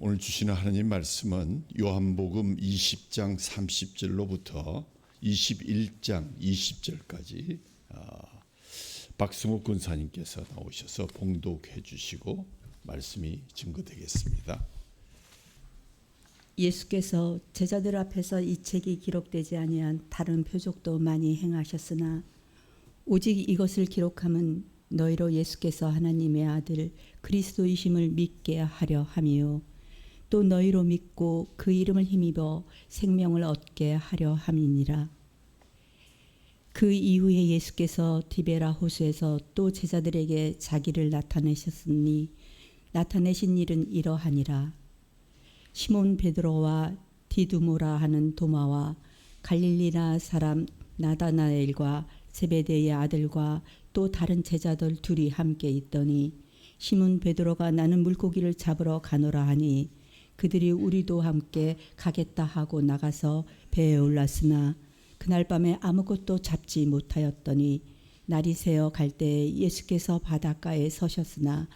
오늘 주시는 하나님 말씀은 요한복음 20장 30절로부터 21장 20절까지 박승욱 권사님께서 나오셔서 봉독해 주시고 말씀이 증거되겠습니다. 예수께서 제자들 앞에서 이 책이 기록되지 아니한 다른 표적도 많이 행하셨으나 오직 이것을 기록함은 너희로 예수께서 하나님의 아들 그리스도이심을 믿게 하려 함이요 또 너희로 믿고 그 이름을 힘입어 생명을 얻게 하려 함이니라. 그 이후에 예수께서 디베라 호수에서 또 제자들에게 자기를 나타내셨으니 나타내신 일은 이러하니라. 시몬 베드로와 디두모라 하는 도마와 갈릴리나 사람 나다나엘과 세베대의 아들과 또 다른 제자들 둘이 함께 있더니 시몬 베드로가 나는 물고기를 잡으러 가노라 하니 그들이 우리도 함께 가겠다 하고 나가서 배에 올랐으나 그날 밤에 아무것도 잡지 못하였더니 날이 새어 갈 때에 예수께서 바닷가에 서셨으나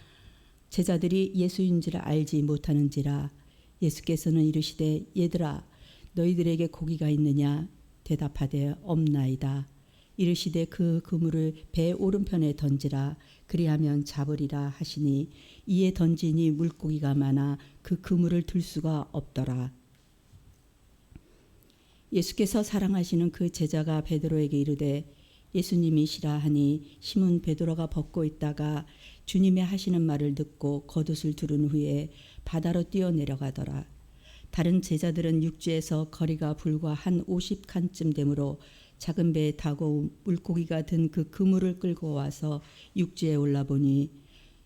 제자들이 예수인 줄 알지 못하는지라. 예수께서는 이르시되 얘들아 너희들에게 고기가 있느냐 대답하되 없나이다. 이르시되 그 그물을 배 오른편에 던지라 그리하면 잡으리라 하시니 이에 던지니 물고기가 많아 그 그물을 들 수가 없더라. 예수께서 사랑하시는 그 제자가 베드로에게 이르되 예수님이시라 하니 시몬 베드로가 벗고 있다가 주님의 하시는 말을 듣고 겉옷을 두른 후에 바다로 뛰어내려가더라. 다른 제자들은 육지에서 거리가 불과 한 50칸쯤 되므로 작은 배에 타고 물고기가 든 그 그물을 끌고 와서 육지에 올라보니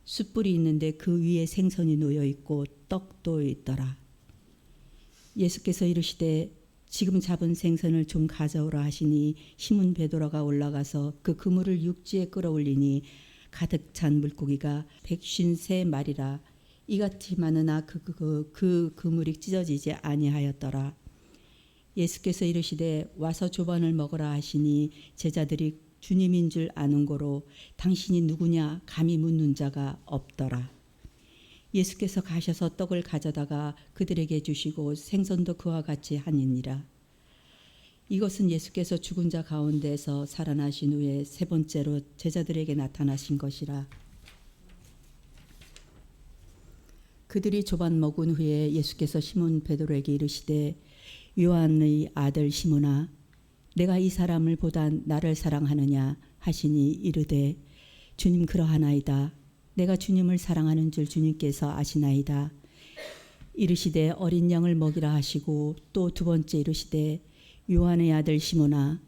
숯불이 있는데 그 위에 생선이 놓여 있고 떡도 있더라. 예수께서 이르시되 지금 잡은 생선을 좀 가져오라 하시니 시몬 베드로가 올라가서 그 그물을 육지에 끌어올리니 가득 찬 물고기가 153마리라. 이같이 많으나 그 그물이 찢어지지 아니하였더라. 예수께서 이르시되 와서 조반을 먹으라 하시니 제자들이 주님인 줄 아는 고로 당신이 누구냐 감히 묻는 자가 없더라. 예수께서 가셔서 떡을 가져다가 그들에게 주시고 생선도 그와 같이 하니니라. 이것은 예수께서 죽은 자 가운데서 살아나신 후에 세 번째로 제자들에게 나타나신 것이라. 그들이 조반 먹은 후에 예수께서 시몬 베드로에게 이르시되 요한의 아들 시몬아 내가 이 사람을 보다 나를 사랑하느냐 하시니 이르되 주님 그러하나이다. 내가 주님을 사랑하는 줄 주님께서 아시나이다. 이르시되 어린 양을 먹이라 하시고 또 두 번째 이르시되 요한의 아들 시몬아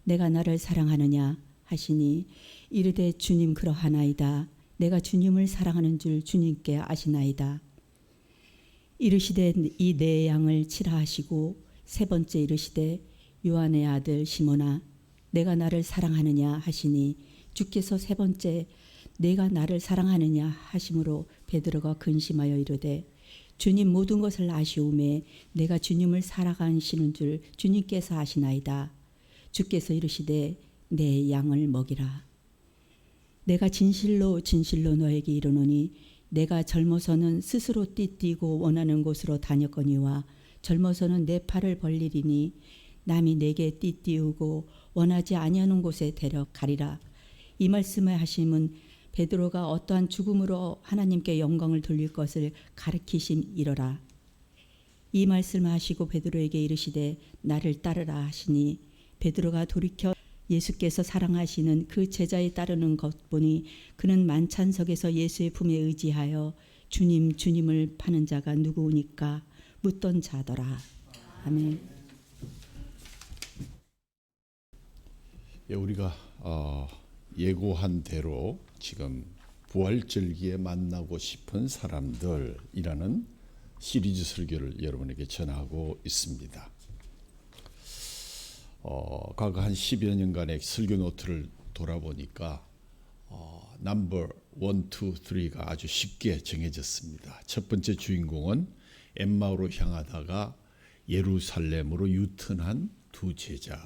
내가 나를 사랑하느냐 하시니 이르되 주님 그러하나이다. 내가 주님을 사랑하는 줄 주님께 아시나이다. 이르시되 이 네 양을 치라 하시고 세 번째 이르시되 요한의 아들 시몬아 내가 나를 사랑하느냐 하시니 주께서 세 번째 내가 나를 사랑하느냐 하심으로 베드로가 근심하여 이르되 주님 모든 것을 아시오매 내가 주님을 사랑하시는 줄 주님께서 아시나이다. 주께서 이르시되 내 양을 먹이라. 내가 진실로 진실로 너에게 이르노니 내가 젊어서는 스스로 띠뛰고 원하는 곳으로 다녔거니와 젊어서는 내 팔을 벌리리니 남이 내게 띠띠우고 원하지 아니하는 곳에 데려가리라. 이 말씀을 하심은 베드로가 어떠한 죽음으로 하나님께 영광을 돌릴 것을 가르치심이로라. 이 말씀을 하시고 베드로에게 이르시되 나를 따르라 하시니 베드로가 돌이켜 예수께서 사랑하시는 그 제자에 따르는 것 보니 그는 만찬석에서 예수의 품에 의지하여 주님 주님을 파는 자가 누구니까 묻던 자더라. 아멘. 우리가 예고한 대로 지금 부활절기에 만나고 싶은 사람들이라는 시리즈 설교를 여러분에게 전하고 있습니다. 과거 한 10여 년간의 설교 노트를 돌아보니까 넘버 1, 2, 3가 아주 쉽게 정해졌습니다. 첫 번째 주인공은 엠마오로 향하다가 예루살렘으로 유턴한 두 제자.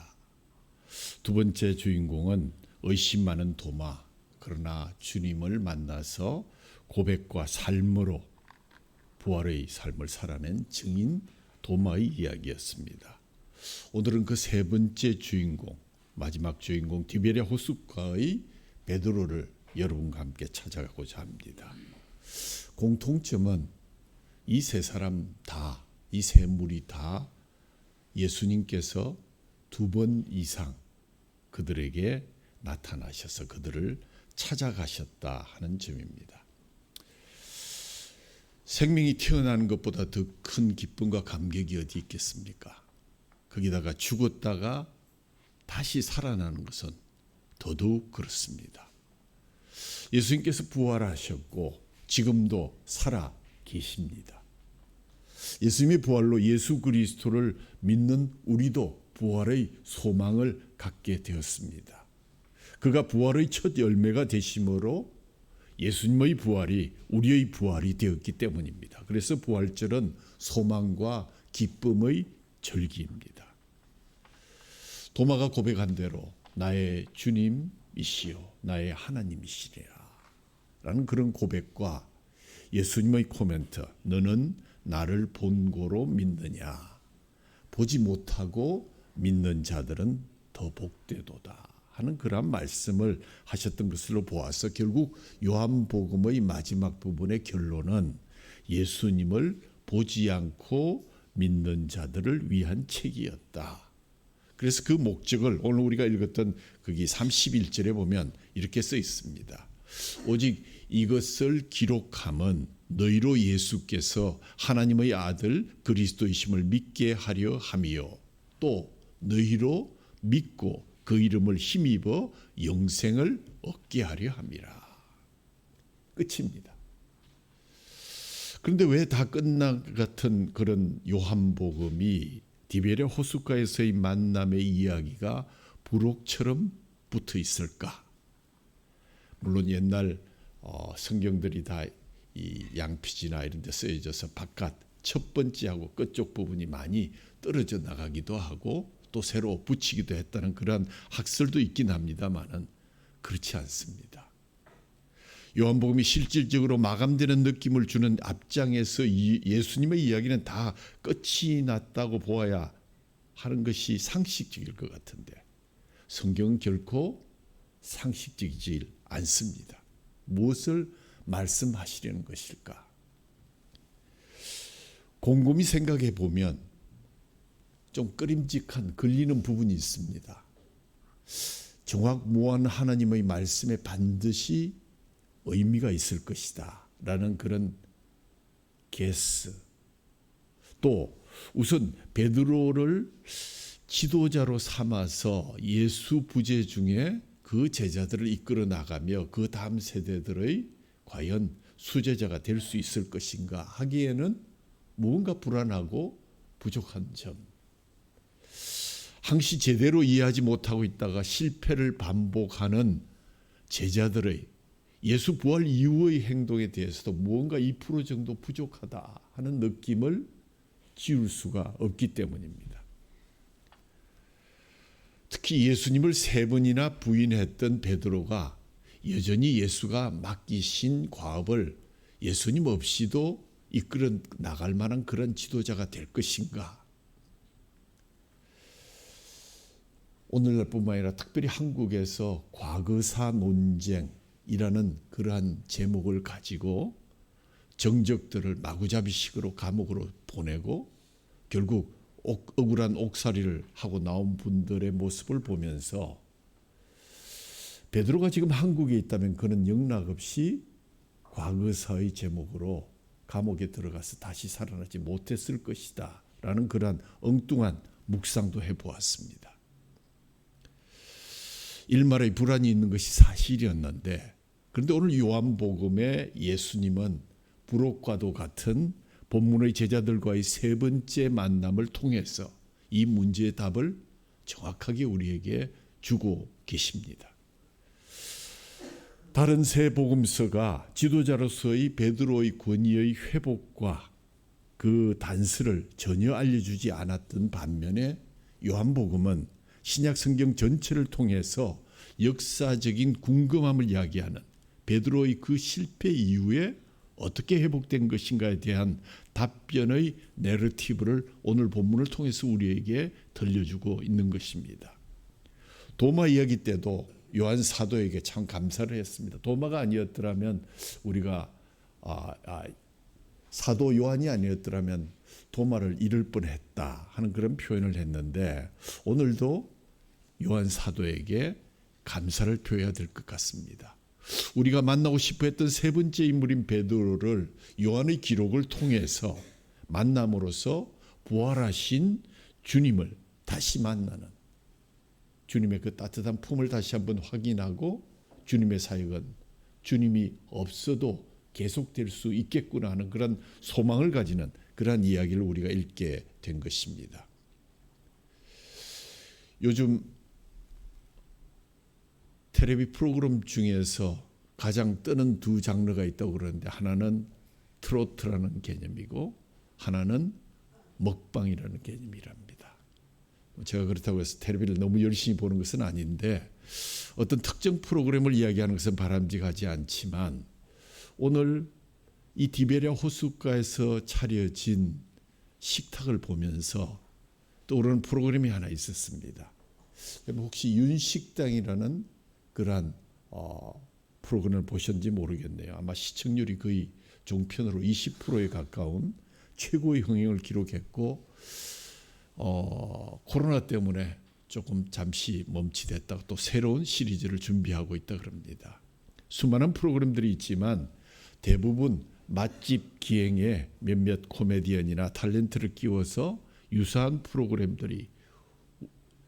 두 번째 주인공은 의심 많은 도마, 그러나 주님을 만나서 고백과 삶으로 부활의 삶을 살아낸 증인 도마의 이야기였습니다. 오늘은 그 세 번째 주인공, 마지막 주인공 디베랴 호숫가의 베드로를 여러분과 함께 찾아가고자 합니다. 공통점은 이 세 사람 다, 이 세 무리 다 예수님께서 2번 이상 그들에게 나타나셔서 그들을 찾아가셨다 하는 점입니다. 생명이 태어나는 것보다 더 큰 기쁨과 감격이 어디 있겠습니까? 거기다가 죽었다가 다시 살아나는 것은 더더욱 그렇습니다. 예수님께서 부활하셨고 지금도 살아 계십니다. 예수님의 부활로 예수 그리스도를 믿는 우리도 부활의 소망을 갖게 되었습니다. 그가 부활의 첫 열매가 되심으로 예수님의 부활이 우리의 부활이 되었기 때문입니다. 그래서 부활절은 소망과 기쁨의 절기입니다. 도마가 고백한 대로 나의 주님이시요 나의 하나님이시리라 라는 그런 고백과 예수님의 코멘트, 너는 나를 본고로 믿느냐, 보지 못하고 믿는 자들은 더 복되도다 하는 그런 말씀을 하셨던 것으로 보아서 결국 요한복음의 마지막 부분의 결론은 예수님을 보지 않고 믿는 자들을 위한 책이었다. 그래서 그 목적을 오늘 우리가 읽었던 거기 31절에 보면 이렇게 써 있습니다. 오직 이것을 기록함은 너희로 예수께서 하나님의 아들 그리스도이심을 믿게 하려 함이요 또 너희로 믿고 그 이름을 힘입어 영생을 얻게 하려 함이라. 끝입니다. 그런데 왜 다 끝난 것 같은 그런 요한복음이 디베랴 호숫가에서의 만남의 이야기가 부록처럼 붙어 있을까? 물론 옛날 성경들이 다 이 양피지나 이런 데 쓰여져서 바깥 첫 번째하고 끝쪽 부분이 많이 떨어져 나가기도 하고 또 새로 붙이기도 했다는 그러한 학설도 있긴 합니다만은 그렇지 않습니다. 요한복음이 실질적으로 마감되는 느낌을 주는 앞장에서 예수님의 이야기는 다 끝이 났다고 보아야 하는 것이 상식적일 것 같은데 성경은 결코 상식적이지 않습니다. 무엇을 말씀하시려는 것일까? 곰곰이 생각해 보면 좀 꺼림직한 걸리는 부분이 있습니다. 정확무한 하나님의 말씀에 반드시 의미가 있을 것이다 라는 그런 게스, 또 우선 베드로를 지도자로 삼아서 예수 부재 중에 그 제자들을 이끌어 나가며 그 다음 세대들의 과연 수제자가 될 수 있을 것인가 하기에는 무언가 불안하고 부족한 점, 항시 제대로 이해하지 못하고 있다가 실패를 반복하는 제자들의 예수 부활 이후의 행동에 대해서도 무언가 2% 정도 부족하다 하는 느낌을 지울 수가 없기 때문입니다. 특히 예수님을 3번이나 부인했던 베드로가 여전히 예수가 맡기신 과업을 예수님 없이도 이끌어 나갈 만한 그런 지도자가 될 것인가? 오늘날뿐만 아니라 특별히 한국에서 과거사 논쟁이라는 그러한 제목을 가지고 정적들을 마구잡이식으로 감옥으로 보내고 결국 억울한 옥살이를 하고 나온 분들의 모습을 보면서 베드로가 지금 한국에 있다면 그는 영락없이 과거사의 제목으로 감옥에 들어가서 다시 살아나지 못했을 것이다 라는 그러한 엉뚱한 묵상도 해보았습니다. 일말의 불안이 있는 것이 사실이었는데 그런데 오늘 요한복음의 예수님은 부록과도 같은 본문의 제자들과의 3번째 만남을 통해서 이 문제의 답을 정확하게 우리에게 주고 계십니다. 다른 세 복음서가 지도자로서의 베드로의 권위의 회복과 그 단서를 전혀 알려주지 않았던 반면에 요한복음은 신약 성경 전체를 통해서 역사적인 궁금함을 이야기하는 베드로의 그 실패 이후에 어떻게 회복된 것인가에 대한 답변의 내러티브를 오늘 본문을 통해서 우리에게 들려주고 있는 것입니다. 도마 이야기 때도 요한 사도에게 참 감사를 했습니다. 도마가 아니었더라면 우리가 사도 요한이 아니었더라면 도마를 잃을 뻔했다 하는 그런 표현을 했는데 오늘도 요한 사도에게 감사를 표해야 될 것 같습니다. 우리가 만나고 싶어 했던 세 번째 인물인 베드로를 요한의 기록을 통해서 만남으로써 부활하신 주님을 다시 만나는, 주님의 그 따뜻한 품을 다시 한번 확인하고 주님의 사역은 주님이 없어도 계속될 수 있겠구나 하는 그런 소망을 가지는 그러한 이야기를 우리가 읽게 된 것입니다. 요즘 텔레비 프로그램 중에서 가장 뜨는 두 장르가 있다고 그러는데 하나는 트로트라는 개념이고 하나는 먹방이라는 개념이랍니다. 제가 그렇다고 해서 텔레비를 너무 열심히 보는 것은 아닌데 어떤 특정 프로그램을 이야기하는 것은 바람직하지 않지만 오늘 이 디베랴 호숫가에서 차려진 식탁을 보면서 떠오르는 프로그램이 하나 있었습니다. 혹시 윤식당이라는 그러한 프로그램을 보셨는지 모르겠네요. 아마 시청률이 거의 종편으로 20%에 가까운 최고의 흥행을 기록했고 코로나 때문에 조금 잠시 멈칫했다가 또 새로운 시리즈를 준비하고 있다 그럽니다. 수많은 프로그램들이 있지만 대부분 맛집 기행에 몇몇 코미디언이나 탤런트를 끼워서 유사한 프로그램들이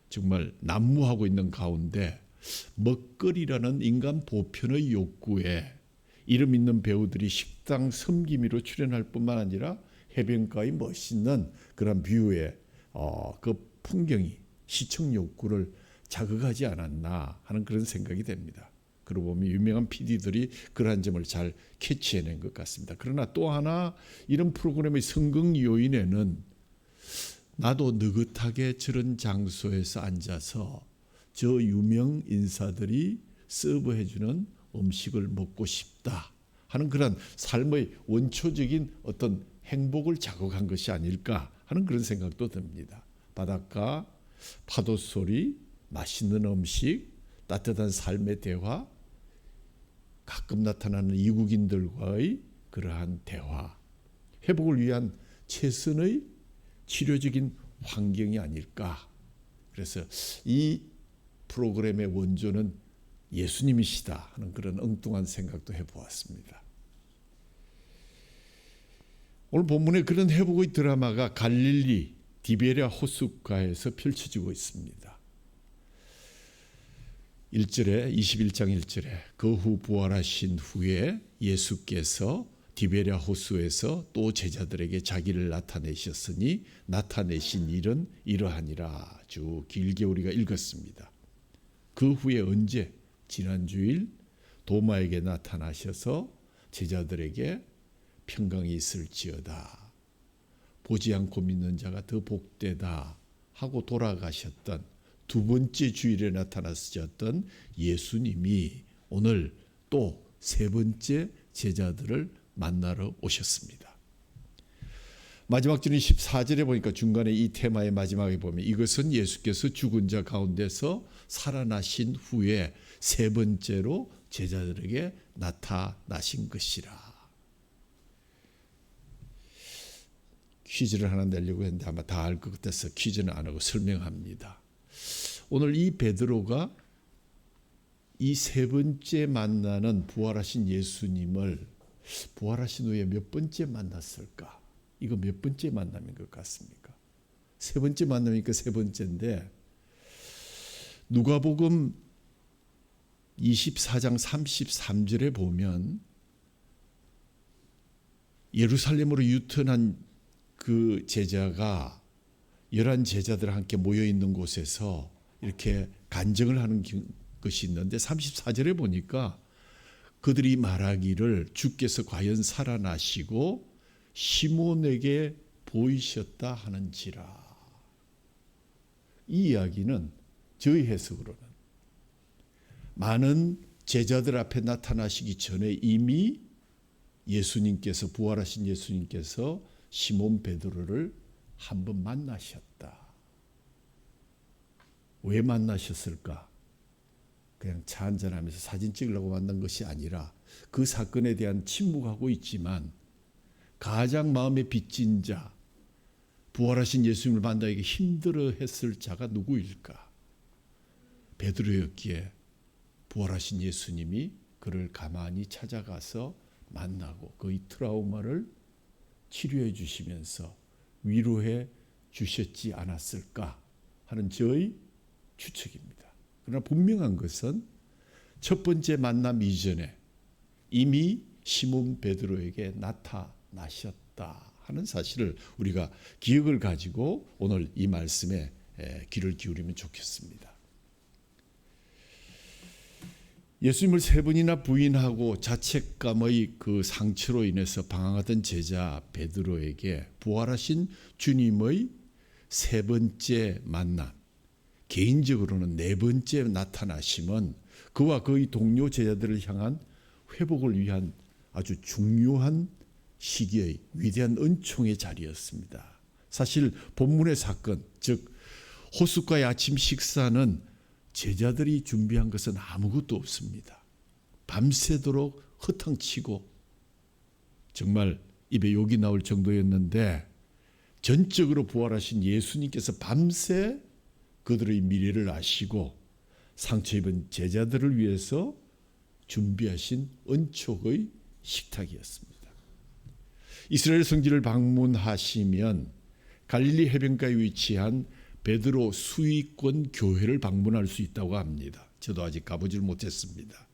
정말 난무하고 있는 가운데 먹거리라는 인간 보편의 욕구에 이름 있는 배우들이 식당 섬기미로 출연할 뿐만 아니라 해변가의 멋있는 그런 뷰에 그 풍경이 시청 욕구를 자극하지 않았나 하는 그런 생각이 됩니다. 그러고 보면 유명한 PD들이 그러한 점을 잘 캐치해낸 것 같습니다. 그러나 또 하나 이런 프로그램의 성공 요인에는 나도 느긋하게 저런 장소에서 앉아서 저 유명 인사들이 서브해주는 음식을 먹고 싶다 하는 그런 삶의 원초적인 어떤 행복을 자극한 것이 아닐까 하는 그런 생각도 듭니다. 바닷가, 파도 소리, 맛있는 음식, 따뜻한 삶의 대화, 가끔 나타나는 이국인들과의 그러한 대화, 회복을 위한 최선의 치료적인 환경이 아닐까. 그래서 이 프로그램의 원조는 예수님이시다 하는 그런 엉뚱한 생각도 해보았습니다. 오늘 본문에 그런 회복의 드라마가 갈릴리 디베랴 호숫가에서 펼쳐지고 있습니다. 1절에 21장 1절에 그 후 부활하신 후에 예수께서 디베랴 호수에서 또 제자들에게 자기를 나타내셨으니 나타내신 일은 이러하니라. 쭉 길게 우리가 읽었습니다. 그 후에 언제? 지난주일 도마에게 나타나셔서 제자들에게 평강이 있을지어다. 보지 않고 믿는 자가 더 복되다 하고 돌아가셨던 두 번째 주일에 나타나셨던 예수님이 오늘 또 세 번째 제자들을 만나러 오셨습니다. 마지막 절인 14절에 보니까 중간에 이 테마의 마지막에 보면 이것은 예수께서 죽은 자 가운데서 살아나신 후에 세 번째로 제자들에게 나타나신 것이라. 퀴즈를 하나 내려고 했는데 아마 다 알 것 같아서 퀴즈는 안 하고 설명합니다. 오늘 이 베드로가 이 세 번째 만나는 부활하신 예수님을 부활하신 후에 몇 번째 만났을까? 이거 몇 번째 만남인 것 같습니까? 세 번째 만남이니까 세 번째인데 누가복음 24장 33절에 보면 예루살렘으로 유턴한 그 제자가 11제자들 함께 모여있는 곳에서 이렇게 간증을 하는 것이 있는데 34절에 보니까 그들이 말하기를 주께서 과연 살아나시고 시몬에게 보이셨다 하는지라. 이 이야기는 저희 해석으로는 많은 제자들 앞에 나타나시기 전에 이미 예수님께서 부활하신 예수님께서 시몬 베드로를 한번 만나셨다. 왜 만나셨을까? 그냥 차 한잔하면서 사진 찍으려고 만난 것이 아니라 그 사건에 대한 침묵하고 있지만 가장 마음에 빚진 자, 부활하신 예수님을 만나기 힘들어했을 자가 누구일까? 베드로였기에 부활하신 예수님이 그를 가만히 찾아가서 만나고 그의 트라우마를 치료해 주시면서 위로해 주셨지 않았을까 하는 저의 추측입니다. 그러나 분명한 것은 첫 번째 만남 이전에 이미 시몬 베드로에게 나타나셨다 하는 사실을 우리가 기억을 가지고 오늘 이 말씀에 귀를 기울이면 좋겠습니다. 예수님을 세 번이나 부인하고 자책감의 그 상처로 인해서 방황하던 제자 베드로에게 부활하신 주님의 세 번째 만남, 개인적으로는 네 번째 나타나심은 그와 그의 동료 제자들을 향한 회복을 위한 아주 중요한 시기의 위대한 은총의 자리였습니다. 사실 본문의 사건, 즉 호숫가의 아침 식사는 제자들이 준비한 것은 아무것도 없습니다. 밤새도록 허탕치고 정말 입에 욕이 나올 정도였는데 전적으로 부활하신 예수님께서 밤새 그들의 미래를 아시고 상처 입은 제자들을 위해서 준비하신 은총의 식탁이었습니다. 이스라엘 성지를 방문하시면 갈릴리 해변가에 위치한 베드로 수위권 교회를 방문할 수 있다고 합니다. 저도 아직 가보질 못했습니다.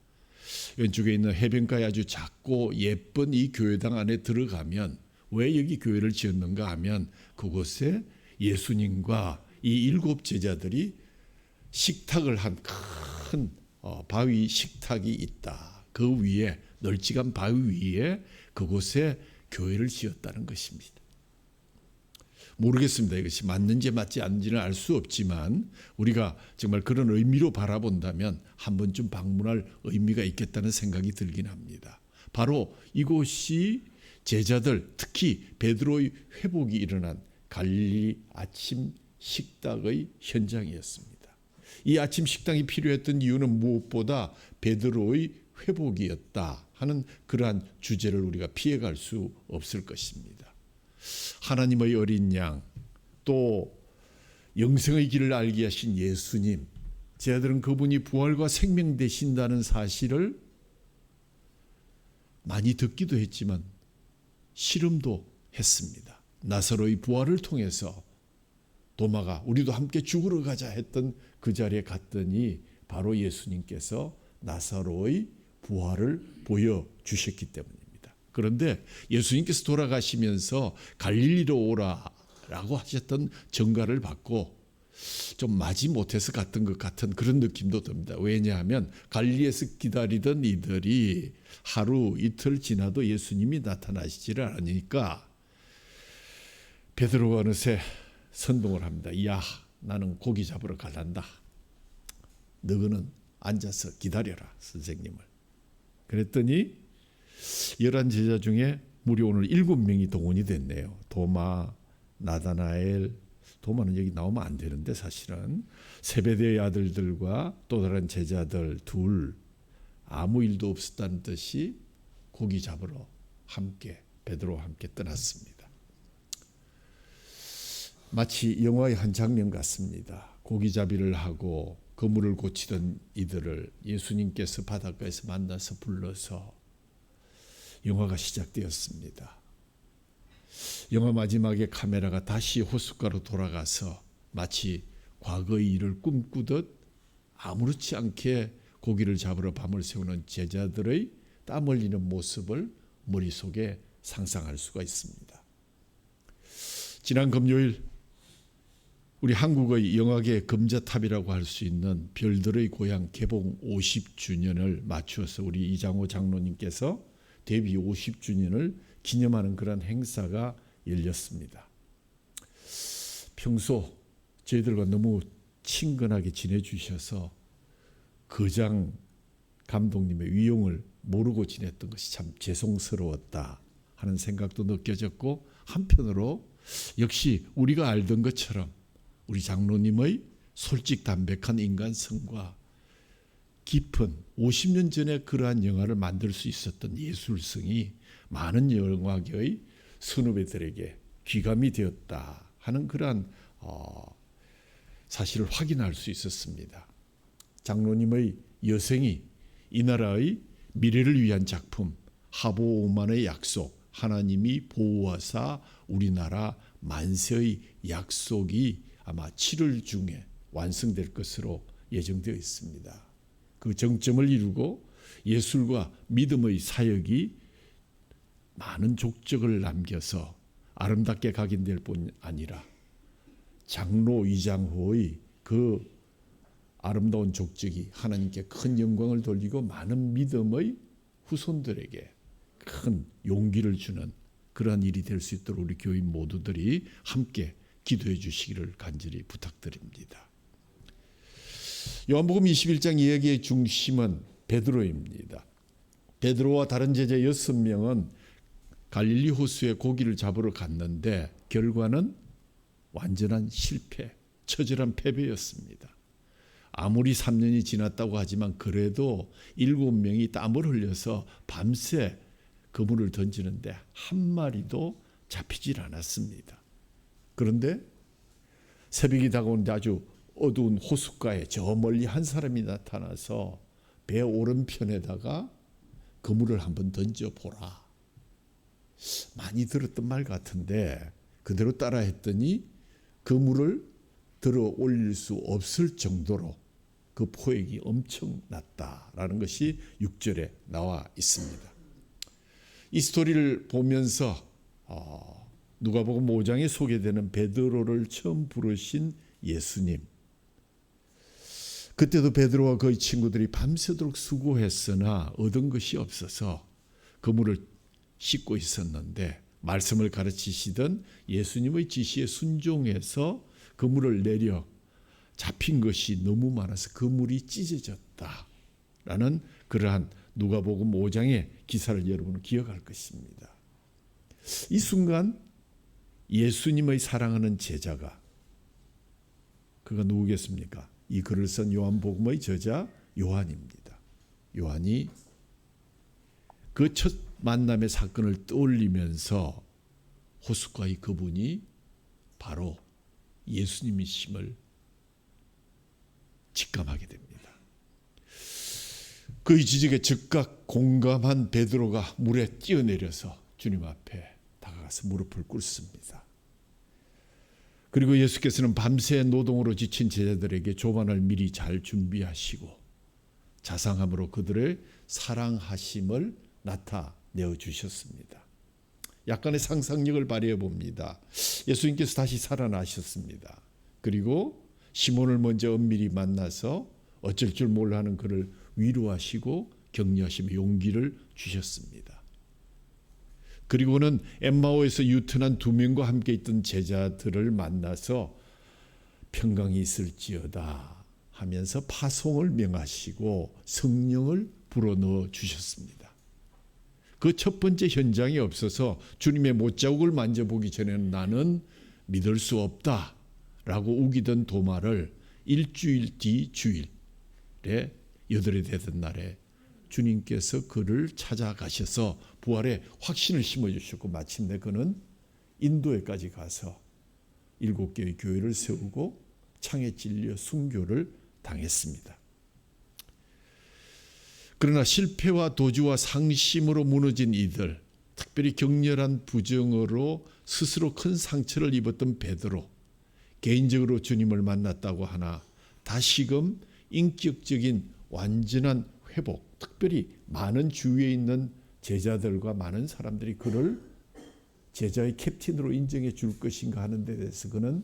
왼쪽에 있는 해변가에 아주 작고 예쁜 이 교회당 안에 들어가면 왜 여기 교회를 지었는가 하면 그곳에 예수님과 이 7 제자들이 식탁을 한 큰 바위 식탁이 있다. 그 위에 널찍한 바위 위에 그곳에 교회를 지었다는 것입니다. 모르겠습니다. 이것이 맞는지 맞지 않는지는 알 수 없지만 우리가 정말 그런 의미로 바라본다면 한 번쯤 방문할 의미가 있겠다는 생각이 들긴 합니다. 바로 이곳이 제자들, 특히 베드로의 회복이 일어난 갈릴리 아침 식탁의 현장이었습니다. 이 아침 식당이 필요했던 이유는 무엇보다 베드로의 회복이었다 하는 그러한 주제를 우리가 피해갈 수 없을 것입니다. 하나님의 어린 양, 또 영생의 길을 알게 하신 예수님, 제자들은 그분이 부활과 생명 되신다는 사실을 많이 듣기도 했지만 실험도 했습니다. 나사로의 부활을 통해서 도마가 우리도 함께 죽으러 가자 했던 그 자리에 갔더니 바로 예수님께서 나사로의 부활을 보여주셨기 때문입니다. 그런데 예수님께서 돌아가시면서 갈릴리로 오라라고 하셨던 전가를 받고 좀 마지못해서 갔던 것 같은 그런 느낌도 듭니다. 왜냐하면 갈릴리에서 기다리던 이들이 하루 이틀 지나도 예수님이 나타나시지를 않으니까 베드로가 어느새 선동을 합니다. 야, 나는 고기 잡으러 갈란다. 너는 앉아서 기다려라, 선생님을. 그랬더니 11 제자 중에 무려 오늘 7명이 동원이 됐네요. 도마, 나다나엘, 도마는 여기 나오면 안 되는데 사실은 세베대의 아들들과 또 다른 제자들 둘, 아무 일도 없었다는 듯이 고기 잡으러 함께 베드로와 함께 떠났습니다. 마치 영화의 한 장면 같습니다. 고기잡이를 하고 그물을 고치던 이들을 예수님께서 바닷가에서 만나서 불러서 영화가 시작되었습니다. 영화 마지막에 카메라가 다시 호숫가로 돌아가서 마치 과거의 일을 꿈꾸듯 아무렇지 않게 고기를 잡으러 밤을 새우는 제자들의 땀 흘리는 모습을 머릿속에 상상할 수가 있습니다. 지난 금요일 우리 한국의 영화계 금자탑이라고 할 수 있는 별들의 고향 개봉 50주년을 맞추어서 우리 이장호 장로님께서 데뷔 50주년을 기념하는 그런 행사가 열렸습니다. 평소 저희들과 너무 친근하게 지내주셔서 거장 감독님의 위용을 모르고 지냈던 것이 참 죄송스러웠다 하는 생각도 느껴졌고, 한편으로 역시 우리가 알던 것처럼 우리 장로님의 솔직 담백한 인간성과 깊은 50년 전에 그러한 영화를 만들 수 있었던 예술성이 많은 영화계의 선후배들에게 귀감이 되었다 하는 그러한 사실을 확인할 수 있었습니다. 장로님의 여생이 이 나라의 미래를 위한 작품 하보 오만의 약속, 하나님이 보호하사 우리나라 만세의 약속이 아마 7월 중에 완성될 것으로 예정되어 있습니다. 그 정점을 이루고 예술과 믿음의 사역이 많은 족적을 남겨서 아름답게 각인될 뿐 아니라 장로 이장호의 그 아름다운 족적이 하나님께 큰 영광을 돌리고 많은 믿음의 후손들에게 큰 용기를 주는 그러한 일이 될 수 있도록 우리 교인 모두들이 함께 기도해 주시기를 간절히 부탁드립니다. 요한복음 21장 이야기의 중심은 베드로입니다. 베드로와 다른 제자 6명은 갈릴리 호수에 고기를 잡으러 갔는데 결과는 완전한 실패, 처절한 패배였습니다. 아무리 3년이 지났다고 하지만 그래도 7명이 땀을 흘려서 밤새 그물을 던지는데 한 마리도 잡히질 않았습니다. 그런데 새벽이 다가오는데 아주 어두운 호숫가에 저 멀리 한 사람이 나타나서 배 오른편에다가 그물을 한번 던져보라. 많이 들었던 말 같은데 그대로 따라 했더니 그물을 들어 올릴 수 없을 정도로 그 포획이 엄청났다라는 것이 6절에 나와 있습니다. 이 스토리를 보면서 누가복음 5장에 소개되는 베드로를 처음 부르신 예수님, 그때도 베드로와 그의 친구들이 밤새도록 수고했으나 얻은 것이 없어서 그물을 씻고 있었는데 말씀을 가르치시던 예수님의 지시에 순종해서 그물을 내려 잡힌 것이 너무 많아서 그물이 찢어졌다라는 그러한 누가복음 5장의 기사를 여러분은 기억할 것입니다. 이 순간 예수님의 사랑하는 제자가, 그가 누구겠습니까? 이 글을 쓴 요한복음의 저자 요한입니다. 요한이 그 첫 만남의 사건을 떠올리면서 호숫가의 그분이 바로 예수님이심을 직감하게 됩니다. 그의 지적에 즉각 공감한 베드로가 물에 뛰어내려서 주님 앞에 다가가서 무릎을 꿇습니다. 그리고 예수께서는 밤새 노동으로 지친 제자들에게 조반을 미리 잘 준비하시고 자상함으로 그들의 사랑하심을 나타내어 주셨습니다. 약간의 상상력을 발휘해 봅니다. 예수님께서 다시 살아나셨습니다. 그리고 시몬을 먼저 은밀히 만나서 어쩔 줄 몰라 하는 그를 위로하시고 격려하시며 용기를 주셨습니다. 그리고는 엠마오에서 유턴한 2명과 함께 있던 제자들을 만나서 평강이 있을지어다 하면서 파송을 명하시고 성령을 불어넣어 주셨습니다. 그 첫 번째 현장이 없어서 주님의 못자국을 만져보기 전에는 나는 믿을 수 없다라고 우기던 도마를 일주일 뒤 주일에 8이 되던 날에 주님께서 그를 찾아가셔서 부활의 확신을 심어주셨고 마침내 그는 인도에까지 가서 7개의 교회를 세우고 창에 찔려 순교를 당했습니다. 그러나 실패와 도주와 상심으로 무너진 이들, 특별히 격렬한 부정으로 스스로 큰 상처를 입었던 베드로, 개인적으로 주님을 만났다고 하나 다시금 인격적인 완전한 회복, 특별히 많은 주위에 있는 제자들과 많은 사람들이 그를 제자의 캡틴으로 인정해 줄 것인가 하는 데 대해서 그는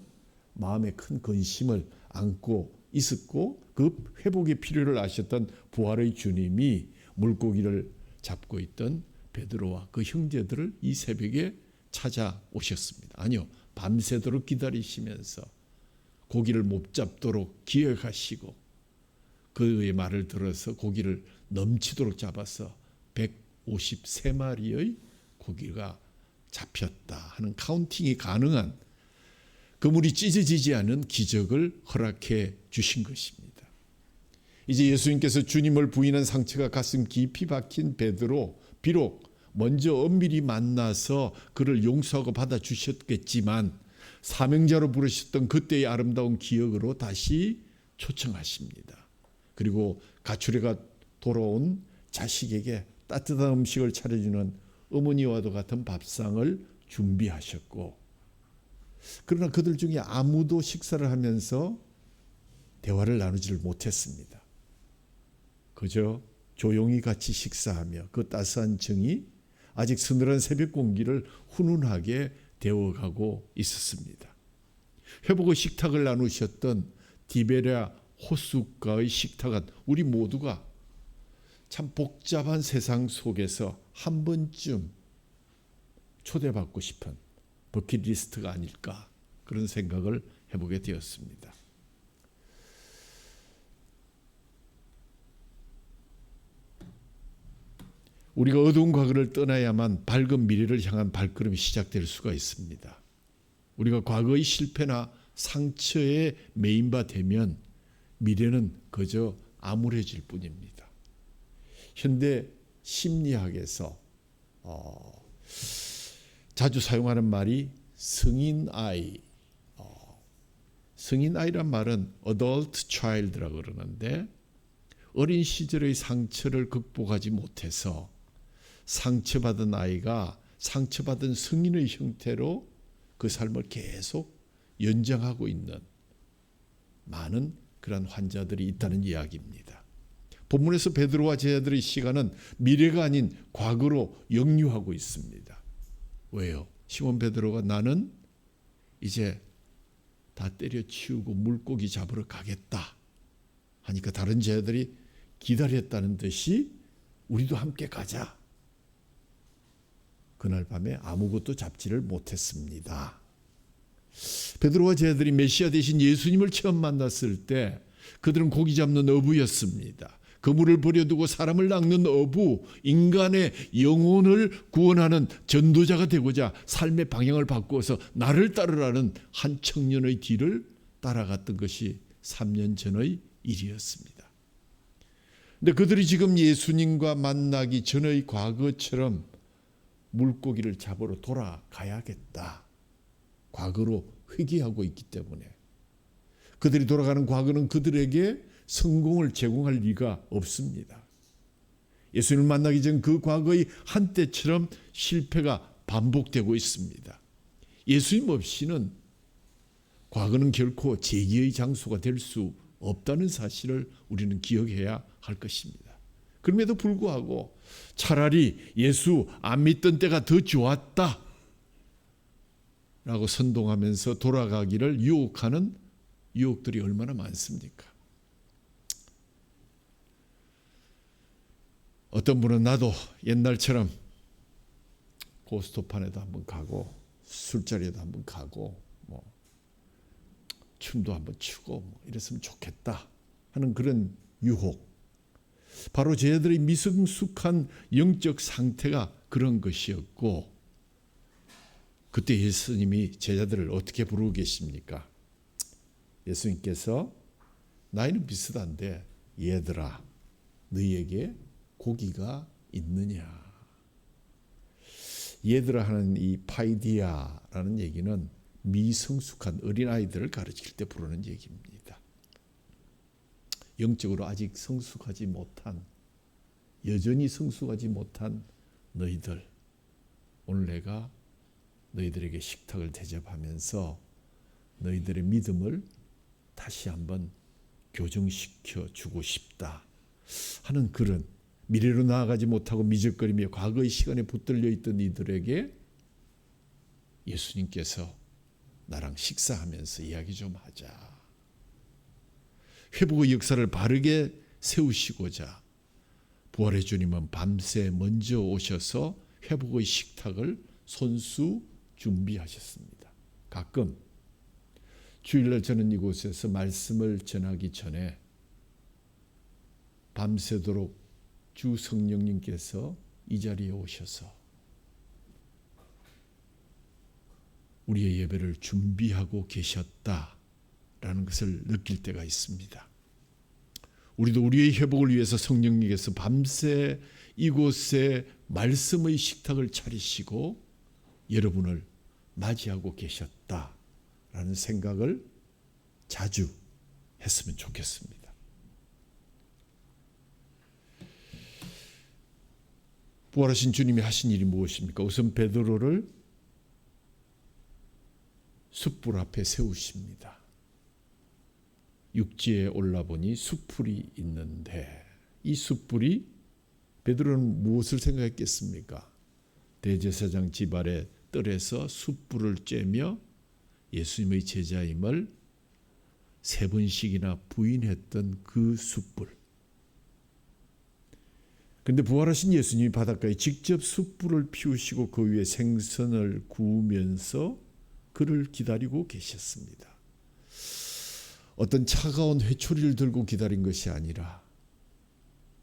마음에 큰 근심을 안고 있었고 그 회복의 필요를 아셨던 부활의 주님이 물고기를 잡고 있던 베드로와 그 형제들을 이 새벽에 찾아오셨습니다. 아니요, 밤새도록 기다리시면서 고기를 못 잡도록 기억하시고 그의 말을 들어서 고기를 넘치도록 잡아서 153마리의 고기가 잡혔다 하는 카운팅이 가능한, 그물이 찢어지지 않은 기적을 허락해 주신 것입니다. 이제 예수님께서 주님을 부인한 상처가 가슴 깊이 박힌 베드로, 비록 먼저 엄밀히 만나서 그를 용서하고 받아주셨겠지만 사명자로 부르셨던 그때의 아름다운 기억으로 다시 초청하십니다. 그리고 가출해가 돌아온 자식에게 따뜻한 음식을 차려주는 어머니와도 같은 밥상을 준비하셨고, 그러나 그들 중에 아무도 식사를 하면서 대화를 나누지를 못했습니다. 그저 조용히 같이 식사하며 그 따스한 정이 아직 서늘한 새벽 공기를 훈훈하게 데워가고 있었습니다. 회복의 식탁을 나누셨던 디베랴 호숫가의 식탁은 우리 모두가 참 복잡한 세상 속에서 한 번쯤 초대받고 싶은 버킷리스트가 아닐까, 그런 생각을 해보게 되었습니다. 우리가 어두운 과거를 떠나야만 밝은 미래를 향한 발걸음이 시작될 수가 있습니다. 우리가 과거의 실패나 상처에 매인 바 되면 미래는 그저 암울해질 뿐입니다. 현대 심리학에서 자주 사용하는 말이 성인아이, 성인아이란 말은 adult child라고 그러는데, 어린 시절의 상처를 극복하지 못해서 상처받은 아이가 상처받은 성인의 형태로 그 삶을 계속 연장하고 있는 많은 그런 환자들이 있다는 이야기입니다. 본문에서 베드로와 제자들의 시간은 미래가 아닌 과거로 역류하고 있습니다. 왜요? 시몬 베드로가 나는 이제 다 때려치우고 물고기 잡으러 가겠다 하니까 다른 제자들이 기다렸다는 듯이 우리도 함께 가자. 그날 밤에 아무것도 잡지를 못했습니다. 베드로와 제자들이 메시아 대신 예수님을 처음 만났을 때 그들은 고기 잡는 어부였습니다. 그물을 버려두고 사람을 낚는 어부, 인간의 영혼을 구원하는 전도자가 되고자 삶의 방향을 바꾸어서 나를 따르라는 한 청년의 뒤를 따라갔던 것이 3년 전의 일이었습니다. 근데 그들이 지금 예수님과 만나기 전의 과거처럼 물고기를 잡으러 돌아가야겠다, 과거로 회귀하고 있기 때문에 그들이 돌아가는 과거는 그들에게 성공을 제공할 리가 없습니다. 예수님을 만나기 전 그 과거의 한때처럼 실패가 반복되고 있습니다. 예수님 없이는 과거는 결코 재기의 장소가 될 수 없다는 사실을 우리는 기억해야 할 것입니다. 그럼에도 불구하고 차라리 예수 안 믿던 때가 더 좋았다 라고 선동하면서 돌아가기를 유혹하는 유혹들이 얼마나 많습니까? 어떤 분은 나도 옛날처럼 고스톱판에도 한번 가고 술자리에도 한번 가고 춤도 한번 추고 이랬으면 좋겠다 하는 그런 유혹, 바로 제자들의 미성숙한 영적 상태가 그런 것이었고, 그때 예수님이 제자들을 어떻게 부르고 계십니까? 예수님께서 나이는 비슷한데 얘들아 너희에게 고기가 있느냐. 얘들아 하는 이 파이디아라는 얘기는 미성숙한 어린아이들을 가르칠 때 부르는 얘기입니다. 영적으로 아직 성숙하지 못한, 여전히 성숙하지 못한 너희들, 오늘 내가 너희들에게 식탁을 대접하면서 너희들의 믿음을 다시 한번 교정시켜 주고 싶다 하는 그런, 미래로 나아가지 못하고 미적거리며 과거의 시간에 붙들려 있던 이들에게 예수님께서 나랑 식사하면서 이야기 좀 하자. 회복의 역사를 바르게 세우시고자 부활의 주님은 밤새 먼저 오셔서 회복의 식탁을 손수 준비하셨습니다. 가끔 주일날 저는 이곳에서 말씀을 전하기 전에 밤새도록 주 성령님께서 이 자리에 오셔서 우리의 예배를 준비하고 계셨다라는 것을 느낄 때가 있습니다. 우리도 우리의 회복을 위해서 성령님께서 밤새 이곳에 말씀의 식탁을 차리시고 여러분을 맞이하고 계셨다라는 생각을 자주 했으면 좋겠습니다. 부활하신 주님이 하신 일이 무엇입니까? 우선 베드로를 숯불 앞에 세우십니다. 육지에 올라보니 숯불이 있는데 이 숯불이 베드로는 무엇을 생각했겠습니까? 대제사장 집 아래 뜰에서 숯불을 쬐며 예수님의 제자임을 3번씩이나 부인했던 그 숯불. 그런데 부활하신 예수님이 바닷가에 직접 숯불을 피우시고 그 위에 생선을 구우면서 그를 기다리고 계셨습니다. 어떤 차가운 회초리를 들고 기다린 것이 아니라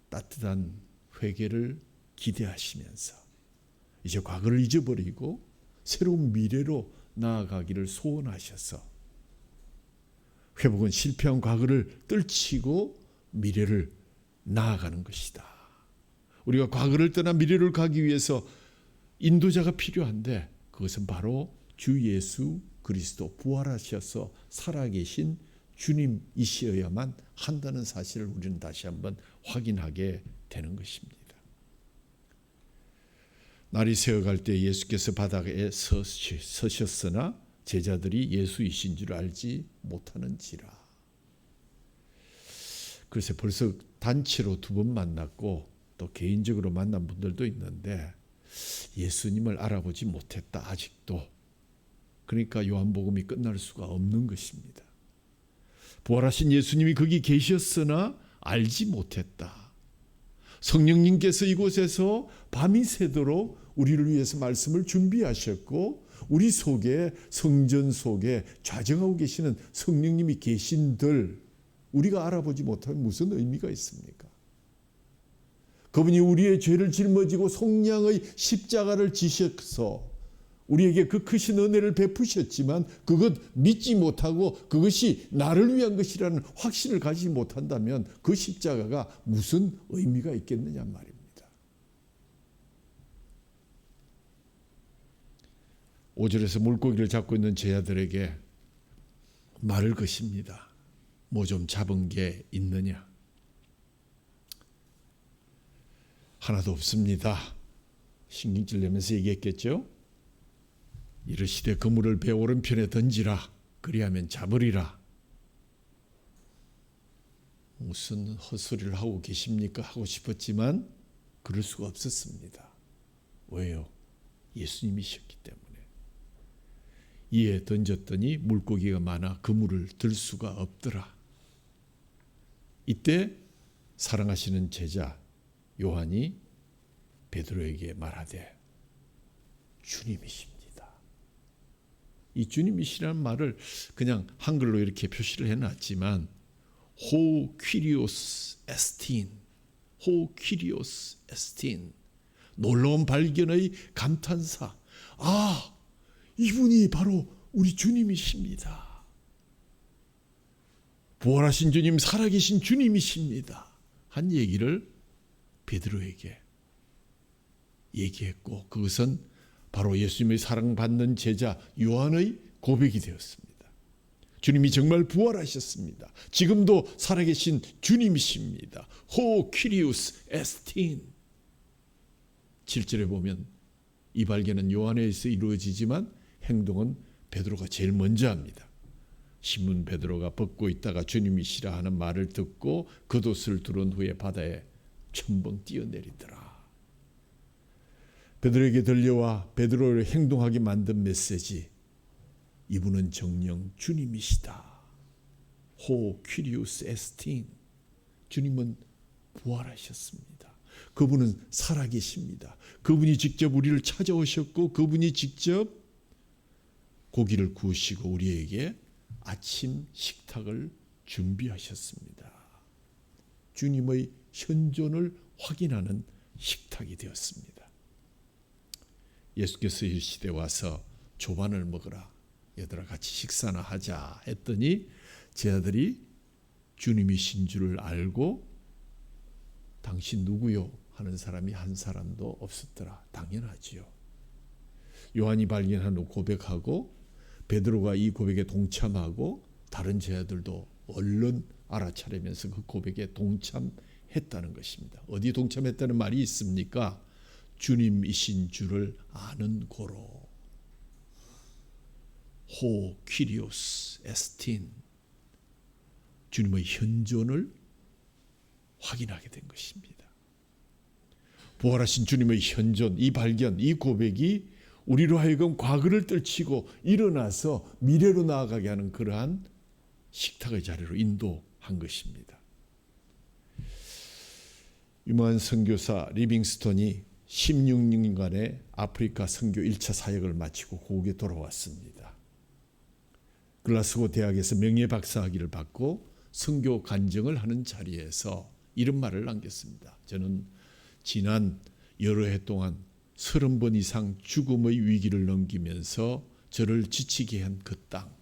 따뜻한 회개를 기대하시면서 이제 과거를 잊어버리고 새로운 미래로 나아가기를 소원하셔서 회복은 실패한 과거를 떨치고 미래를 나아가는 것이다. 우리가 과거를 떠나 미래를 가기 위해서 인도자가 필요한데 그것은 바로 주 예수 그리스도 부활하셔서 살아계신 주님이시어야만 한다는 사실을 우리는 다시 한번 확인하게 되는 것입니다. 날이 새어갈 때 예수께서 바다에 서셨으나 제자들이 예수이신 줄 알지 못하는지라. 그래서 벌써 단체로 2번 만났고 또 개인적으로 만난 분들도 있는데 예수님을 알아보지 못했다 아직도. 그러니까 요한복음이 끝날 수가 없는 것입니다. 부활하신 예수님이 거기 계셨으나 알지 못했다. 성령님께서 이곳에서 밤이 새도록 우리를 위해서 말씀을 준비하셨고 우리 속에 성전 속에 좌정하고 계시는 성령님이 계신들 우리가 알아보지 못하면 무슨 의미가 있습니까? 그분이 우리의 죄를 짊어지고 속량의 십자가를 지셔서 우리에게 그 크신 은혜를 베푸셨지만 그것 믿지 못하고 그것이 나를 위한 것이라는 확신을 가지지 못한다면 그 십자가가 무슨 의미가 있겠느냐 말입니다. 5절에서 물고기를 잡고 있는 제자들에게 말을 거십니다. 뭐 좀 잡은 게 있느냐? 하나도 없습니다. 신경질 내면서 얘기했겠죠? 이르시되 그물을 배 오른편에 던지라. 그리하면 잡으리라. 무슨 헛소리를 하고 계십니까? 하고 싶었지만 그럴 수가 없었습니다. 왜요? 예수님이셨기 때문에. 이에 던졌더니 물고기가 많아 그물을 들 수가 없더라. 이때 사랑하시는 제자 요한이 베드로에게 말하되 주님이십니다. 이 주님이시라는 말을 그냥 한글로 이렇게 표시를 해놨지만 호 퀴리오스 에스틴, 호 퀴리오스 에스틴, 놀라운 발견의 감탄사. 아, 이분이 바로 우리 주님이십니다. 부활하신 주님, 살아계신 주님이십니다. 한 얘기를 베드로에게 얘기했고 그것은 바로 예수님의 사랑받는 제자 요한의 고백이 되었습니다. 주님이 정말 부활하셨습니다. 지금도 살아계신 주님이십니다. 호 퀴리우스 에스틴. 7절에 보면 이 발견은 요한에서 이루어지지만 행동은 베드로가 제일 먼저 합니다. 시몬 베드로가 벗고 있다가 주님이시라 하는 말을 듣고 겉옷을 두른 후에 바다에 첨벙 뛰어내리더라. 베드로에게 들려와 베드로를 행동하게 만든 메시지. 이분은 정녕 주님이시다. 호 퀴리우스 에스틴. 주님은 부활하셨습니다. 그분은 살아계십니다. 그분이 직접 우리를 찾아오셨고 그분이 직접 고기를 구우시고 우리에게 아침 식탁을 준비하셨습니다. 주님의 현존을 확인하는 식탁이 되었습니다. 예수께서 이르시되 와서 조반을 먹으라. 얘들아 같이 식사나 하자 했더니 제자들이 주님이신 줄을 알고 당신 누구요? 하는 사람이 한 사람도 없었더라. 당연하지요. 요한이 발견한 후 고백하고 베드로가 이 고백에 동참하고 다른 제자들도 얼른 알아차리면서 그 고백에 동참했다는 것입니다. 어디 동참했다는 말이 있습니까? 주님이신 줄을 아는 고로. 호 퀴리오스 에스틴, 주님의 현존을 확인하게 된 것입니다. 부활하신 주님의 현존, 이 발견, 이 고백이 우리로 하여금 과거를 떨치고 일어나서 미래로 나아가게 하는 그러한 식탁의 자리로 인도한 것입니다. 유명한 선교사 리빙스톤이 16년간의 아프리카 선교 1차 사역을 마치고 고국에 돌아왔습니다. 글라스고 대학에서 명예박사학위를 받고 선교 간증을 하는 자리에서 이런 말을 남겼습니다. 저는 지난 여러 해 동안 30번 이상 죽음의 위기를 넘기면서 저를 지치게 한 그 땅,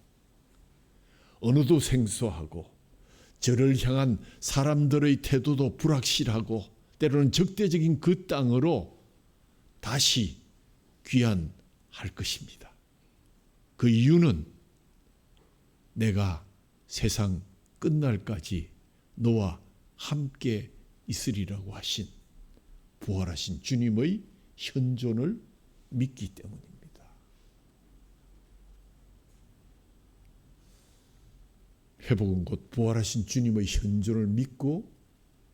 언어도 생소하고 저를 향한 사람들의 태도도 불확실하고 때로는 적대적인 그 땅으로 다시 귀환할 것입니다. 그 이유는 내가 세상 끝날까지 너와 함께 있으리라고 하신 부활하신 주님의 현존을 믿기 때문입니다. 회복은 곧 부활하신 주님의 현존을 믿고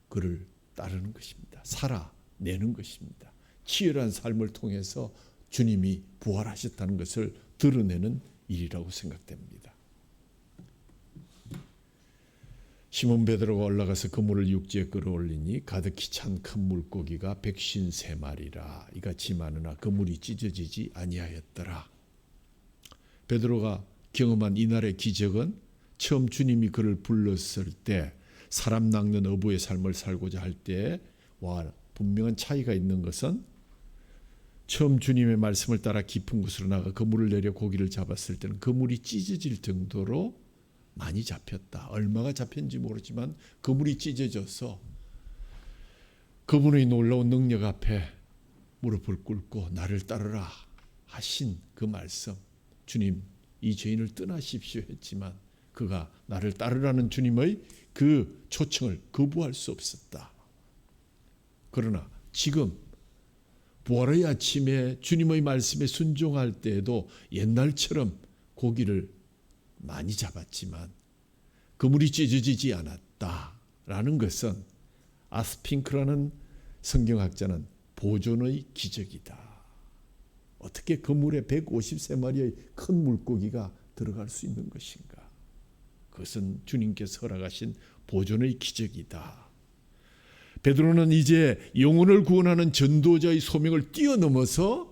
그를 따르는 것입니다. 살아내는 것입니다. 치열한 삶을 통해서 주님이 부활하셨다는 것을 드러내는 일이라고 생각됩니다. 시몬 베드로가 올라가서 그물을 육지에 끌어올리니 가득히 찬 큰 물고기가 153마리라. 이같이 많으나 그물이 찢어지지 아니하였더라. 베드로가 경험한 이날의 기적은 처음 주님이 그를 불렀을 때 사람 낚는 어부의 삶을 살고자 할 때와 분명한 차이가 있는 것은 처음 주님의 말씀을 따라 깊은 곳으로 나가 그물을 내려 고기를 잡았을 때는 그물이 찢어질 정도로 많이 잡혔다. 얼마가 잡혔는지 모르지만 그물이 찢어져서 그분의 놀라운 능력 앞에 무릎을 꿇고 나를 따르라 하신 그 말씀, 주님 이 죄인을 떠나십시오 했지만 그가 나를 따르라는 주님의 그 초청을 거부할 수 없었다. 그러나 지금 부활의 아침에 주님의 말씀에 순종할 때에도 옛날처럼 고기를 많이 잡았지만 그물이 찢어지지 않았다라는 것은 아스핑크라는 성경학자는 보존의 기적이다. 어떻게 그물에 153마리의 큰 물고기가 들어갈 수 있는 것인가? 그것은 주님께서 허락하신 보존의 기적이다. 베드로는 이제 영혼을 구원하는 전도자의 소명을 뛰어넘어서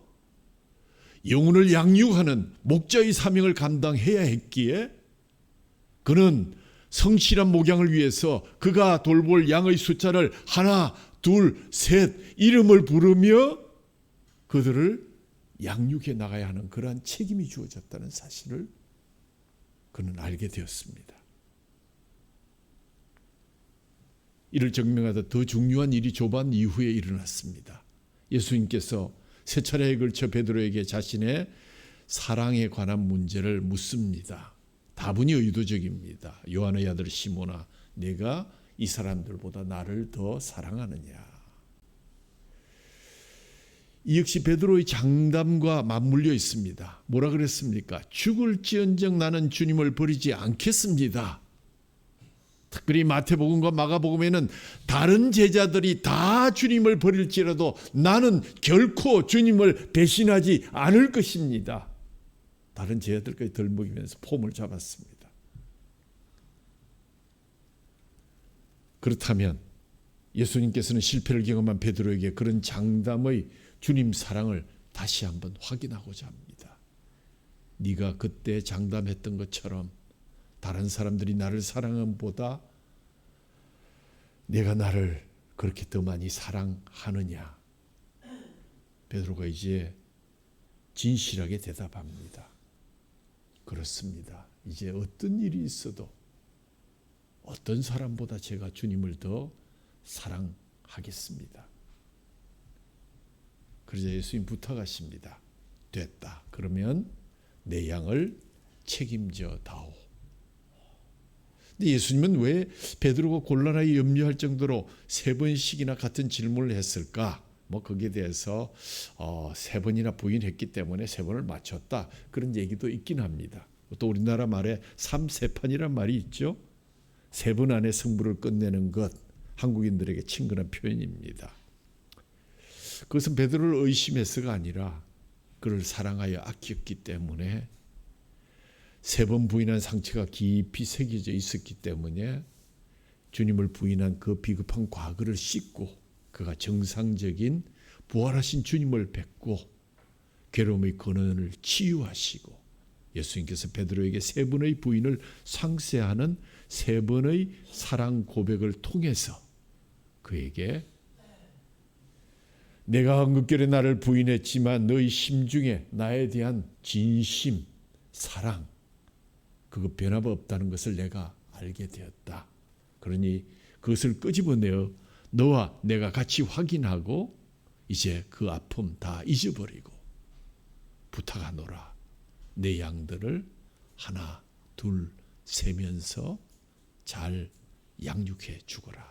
영혼을 양육하는 목자의 사명을 감당해야 했기에 그는 성실한 목양을 위해서 그가 돌볼 양의 숫자를 하나, 둘, 셋 이름을 부르며 그들을 양육해 나가야 하는 그러한 책임이 주어졌다는 사실을 그는 알게 되었습니다. 이를 증명하다 더 중요한 일이 조반 이후에 일어났습니다. 예수님께서 세 차례에 걸쳐 베드로에게 자신의 사랑에 관한 문제를 묻습니다. 다분히 의도적입니다. 요한의 아들 시몬아, 내가 이 사람들보다 나를 더 사랑하느냐? 이 역시 베드로의 장담과 맞물려 있습니다. 뭐라 그랬습니까? 죽을지언정 나는 주님을 버리지 않겠습니다. 특별히 마태복음과 마가복음에는 다른 제자들이 다 주님을 버릴지라도 나는 결코 주님을 배신하지 않을 것입니다. 다른 제자들까지 덜먹이면서 폼을 잡았습니다. 그렇다면 예수님께서는 실패를 경험한 베드로에게 그런 장담의 주님 사랑을 다시 한번 확인하고자 합니다. 네가 그때 장담했던 것처럼 다른 사람들이 나를 사랑함보다 내가 나를 그렇게 더 많이 사랑하느냐? 베드로가 이제 진실하게 대답합니다. 그렇습니다. 이제 어떤 일이 있어도 어떤 사람보다 제가 주님을 더 사랑하겠습니다. 그러자 예수님 부탁하십니다. 됐다. 그러면 내 양을 책임져 다오. 근데 예수님은 왜 베드로가 곤란하게 염려할 정도로 3번씩이나 같은 질문을 했을까? 거기에 대해서 3번이나 부인했기 때문에 3번을 맞췄다. 그런 얘기도 있긴 합니다. 또 우리나라 말에 삼세판이란 말이 있죠. 3번 안에 승부를 끝내는 것, 한국인들에게 친근한 표현입니다. 그것은 베드로를 의심해서가 아니라 그를 사랑하여 아꼈기 때문에 3번 부인한 상처가 깊이 새겨져 있었기 때문에 주님을 부인한 그 비겁한 과거를 씻고 그가 정상적인 부활하신 주님을 뵙고 괴로움의 근원을 치유하시고 예수님께서 베드로에게 3번의 부인을 상쇄하는 3번의 사랑 고백을 통해서 그에게 내가 황급결에 나를 부인했지만 너희 심중에 나에 대한 진심, 사랑 그거 변함없다는 것을 내가 알게 되었다. 그러니 그것을 끄집어내어 너와 내가 같이 확인하고 이제 그 아픔 다 잊어버리고 부탁하노라. 내 양들을 하나, 둘, 세면서 잘 양육해 주거라.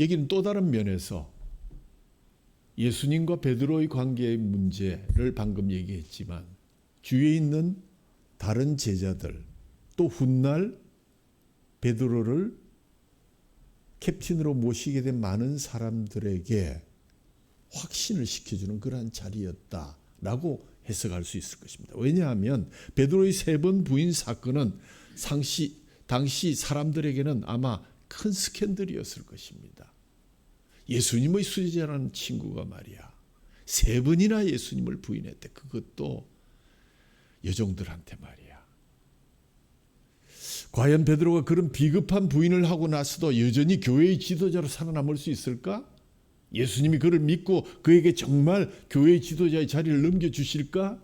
여기는 또 다른 면에서 예수님과 베드로의 관계의 문제를 방금 얘기했지만 주위에 있는 다른 제자들 또 훗날 베드로를 캡틴으로 모시게 된 많은 사람들에게 확신을 시켜주는 그러한 자리였다라고 해석할 수 있을 것입니다. 왜냐하면 베드로의 3번 부인 사건은 당시 사람들에게는 아마 큰 스캔들이었을 것입니다. 예수님의 수제자라는 친구가 말이야 3번이나 예수님을 부인했대. 그것도 여종들한테 말이야. 과연 베드로가 그런 비겁한 부인을 하고 나서도 여전히 교회의 지도자로 살아남을 수 있을까? 예수님이 그를 믿고 그에게 정말 교회의 지도자의 자리를 넘겨주실까?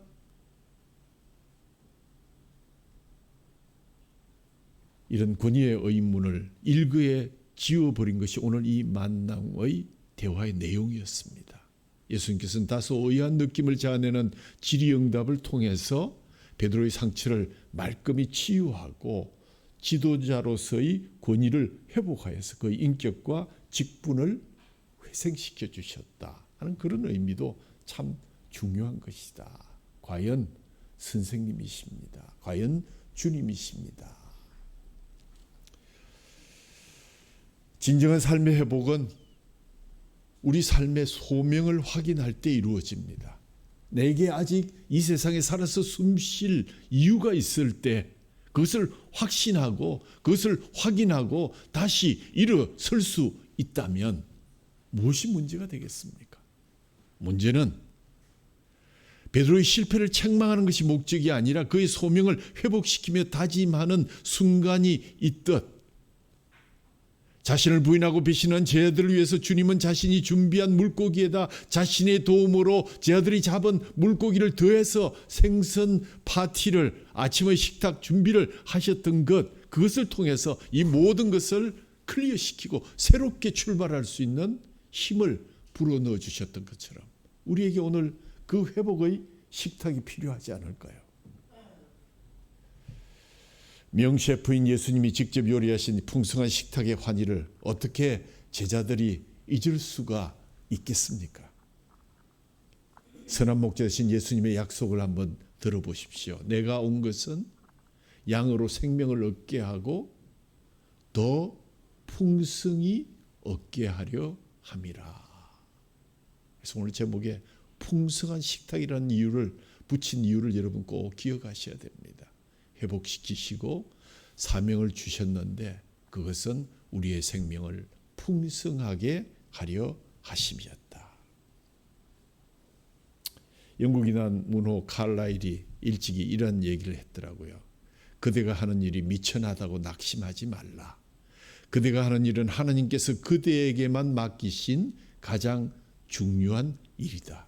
이런 권위의 의문을 일거에 지워버린 것이 오늘 이 만남의 대화의 내용이었습니다. 예수님께서는 다소 의아한 느낌을 자아내는 질의응답을 통해서 베드로의 상처를 말끔히 치유하고 지도자로서의 권위를 회복하여서 그의 인격과 직분을 회생시켜 주셨다 하는 그런 의미도 참 중요한 것이다. 과연 선생님이십니다. 과연 주님이십니다. 진정한 삶의 회복은 우리 삶의 소명을 확인할 때 이루어집니다. 내게 아직 이 세상에 살아서 숨쉴 이유가 있을 때 그것을 확신하고 그것을 확인하고 다시 일어설 수 있다면 무엇이 문제가 되겠습니까? 문제는 베드로의 실패를 책망하는 것이 목적이 아니라 그의 소명을 회복시키며 다짐하는 순간이 있듯 자신을 부인하고 배신한 제자들을 위해서 주님은 자신이 준비한 물고기에다 자신의 도움으로 제자들이 잡은 물고기를 더해서 생선 파티를 아침의 식탁 준비를 하셨던 그것을 통해서 이 모든 것을 클리어시키고 새롭게 출발할 수 있는 힘을 불어넣어 주셨던 것처럼 우리에게 오늘 그 회복의 식탁이 필요하지 않을까요? 명셰프인 예수님이 직접 요리하신 풍성한 식탁의 환희를 어떻게 제자들이 잊을 수가 있겠습니까? 선한 목자 되신 예수님의 약속을 한번 들어보십시오. 내가 온 것은 양으로 생명을 얻게 하고 더 풍성히 얻게 하려 함이라. 그래서 오늘 제목에 풍성한 식탁이라는 이유를 붙인 이유를 여러분 꼭 기억하셔야 됩니다. 회복시키시고 사명을 주셨는데 그것은 우리의 생명을 풍성하게 하려 하심이었다. 영국인한 문호 칼라일이 일찍이 이런 얘기를 했더라고요. 그대가 하는 일이 미천하다고 낙심하지 말라. 그대가 하는 일은 하나님께서 그대에게만 맡기신 가장 중요한 일이다.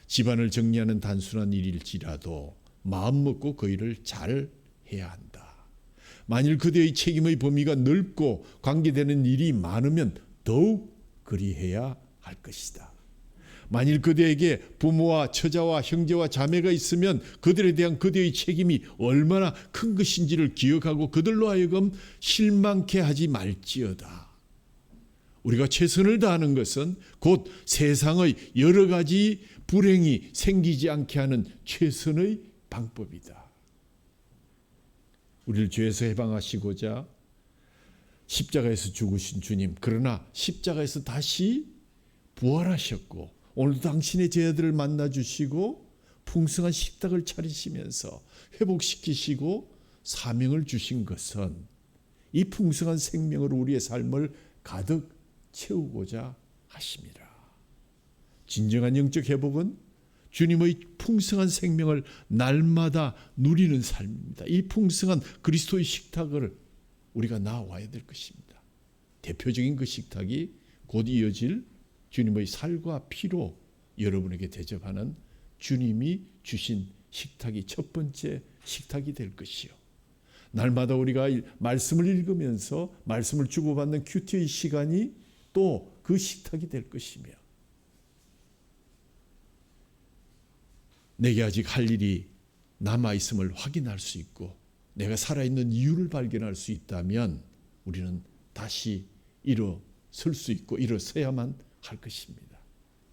집안을 정리하는 단순한 일일지라도 마음 먹고 그 일을 잘 해야 한다. 만일 그대의 책임의 범위가 넓고 관계되는 일이 많으면 더욱 그리해야 할 것이다. 만일 그대에게 부모와 처자와 형제와 자매가 있으면 그들에 대한 그대의 책임이 얼마나 큰 것인지를 기억하고 그들로 하여금 실망케 하지 말지어다. 우리가 최선을 다하는 것은 곧 세상의 여러 가지 불행이 생기지 않게 하는 최선의 방법이다. 우리를 죄에서 해방하시고자 십자가에서 죽으신 주님, 그러나 십자가에서 다시 부활하셨고 오늘도 당신의 제자들을 만나주시고 풍성한 식탁을 차리시면서 회복시키시고 사명을 주신 것은 이 풍성한 생명으로 우리의 삶을 가득 채우고자 하심이라. 진정한 영적 회복은 주님의 풍성한 생명을 날마다 누리는 삶입니다. 이 풍성한 그리스도의 식탁을 우리가 나와야 될 것입니다. 대표적인 그 식탁이 곧 이어질 주님의 살과 피로 여러분에게 대접하는 주님이 주신 식탁이 첫 번째 식탁이 될 것이요. 날마다 우리가 말씀을 읽으면서 말씀을 주고받는 큐티의 시간이 또 그 식탁이 될 것이며, 내게 아직 할 일이 남아있음을 확인할 수 있고 내가 살아있는 이유를 발견할 수 있다면 우리는 다시 일어설 수 있고 일어서야만 할 것입니다.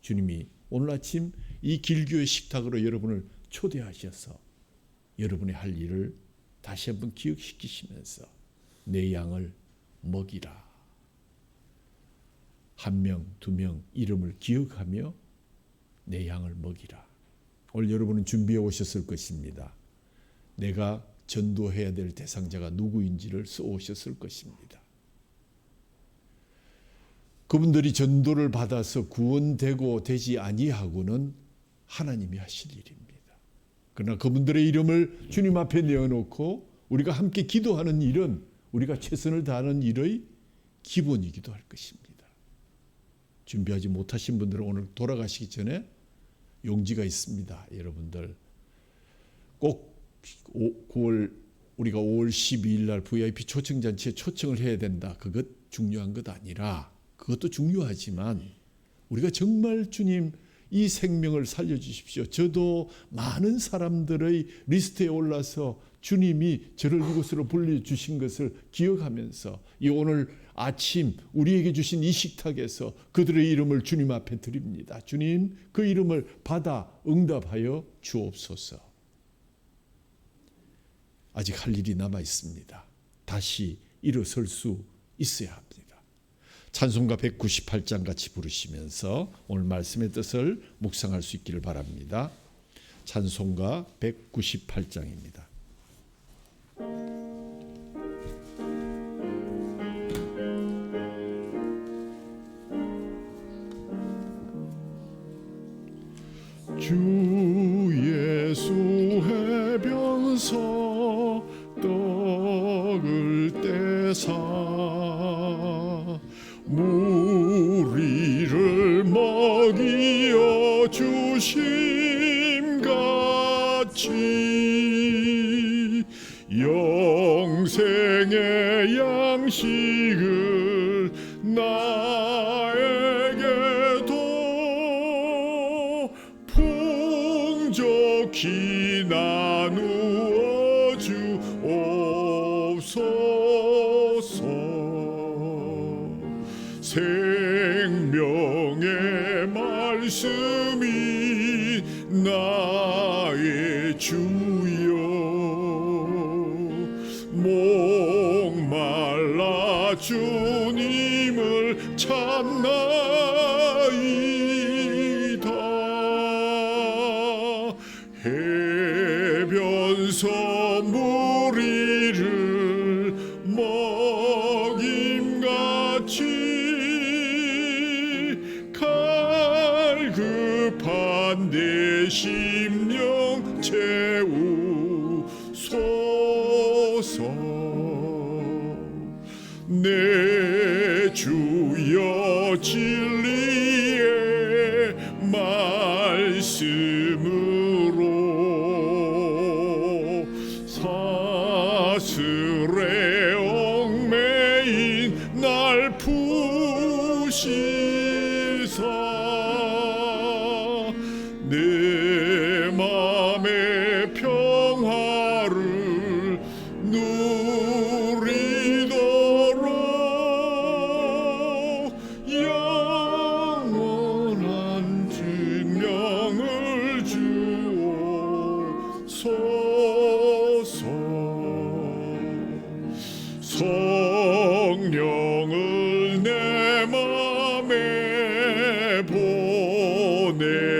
주님이 오늘 아침 이 길교의 식탁으로 여러분을 초대하셔서 여러분의 할 일을 다시 한번 기억시키시면서 내 양을 먹이라. 한 명, 두 명 이름을 기억하며 내 양을 먹이라. 오늘 여러분은 준비해 오셨을 것입니다. 내가 전도해야 될 대상자가 누구인지를 써오셨을 것입니다. 그분들이 전도를 받아서 구원되고 되지 아니하고는 하나님이 하실 일입니다. 그러나 그분들의 이름을 주님 앞에 내어놓고 우리가 함께 기도하는 일은 우리가 최선을 다하는 일의 기본이기도 할 것입니다. 준비하지 못하신 분들은 오늘 돌아가시기 전에 용지가 있습니다. 여러분들 꼭 9월 우리가 5월 12일 날 VIP 초청잔치에 초청을 해야 된다. 그것 중요한 것 아니라, 그것도 중요하지만 우리가 정말 주님 이 생명을 살려주십시오. 저도 많은 사람들의 리스트에 올라서 주님이 저를 이곳으로 불러주신 것을 기억하면서 이 오늘 아침 우리에게 주신 이 식탁에서 그들의 이름을 주님 앞에 드립니다. 주님, 그 이름을 받아 응답하여 주옵소서. 아직 할 일이 남아 있습니다. 다시 일어설 수 있어야 합니다. 찬송가 198장 같이 부르시면서 오늘 말씀의 뜻을 묵상할 수 있기를 바랍니다. 찬송가 198장입니다. 주 예수 해변서 떡을 떼사 무리를 먹이어 주심같이 영생의 양식을 나에게도 풍족히 나누어 주옵소서. 생명의 말씀이 나의 주여 목말라 주님을 찾나이다. 해변서 무리를 먹임같이 갈급한 내 심령 채우소서. 내 주여 진리 사슬에 얽매인 날 푸시사 내 맘의 평화를 누리도록 영원한 증명을 주옵소서. 성령을 내 맘에 보내셔서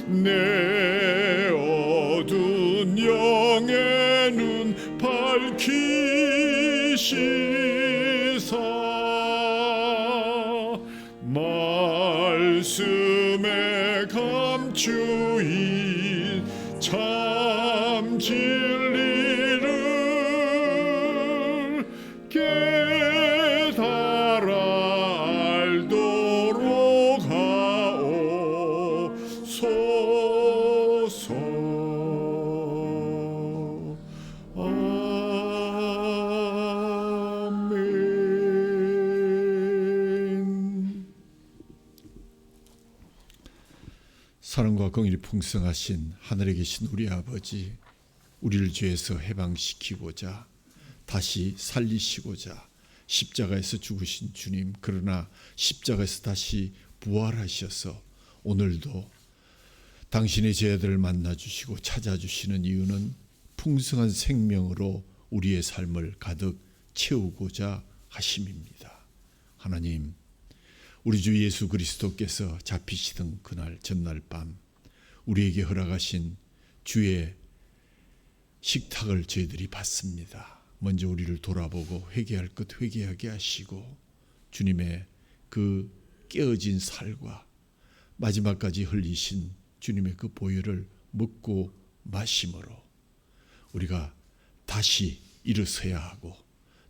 내 어두운 영의 눈 밝히시사 말씀에 감추인 참 진리를 깨달아 알도록 하옵소서. 아멘. 사랑과 긍휼이 풍성하신 하늘에 계신 우리 아버지, 우리를 죄에서 해방시키고자 다시 살리시고자 십자가에서 죽으신 주님, 그러나 십자가에서 다시 부활하셔서 오늘도 당신의 제자들을 만나주시고 찾아주시는 이유는 풍성한 생명으로 우리의 삶을 가득 채우고자 하심입니다. 하나님, 우리 주 예수 그리스도께서 잡히시던 그날 전날 밤 우리에게 허락하신 주의 식탁을 저희들이 받습니다. 먼저 우리를 돌아보고 회개할 것 회개하게 하시고 주님의 그 깨어진 살과 마지막까지 흘리신 주님의 그 보혈을 먹고 마심으로 우리가 다시 일어서야 하고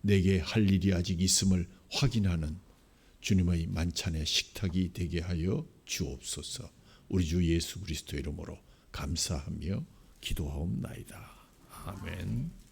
내게 할 일이 아직 있음을 확인하는 주님의 만찬의 식탁이 되게 하여 주옵소서. 우리 주 예수 그리스도 이름으로 감사하며 기도하옵나이다. 아멘.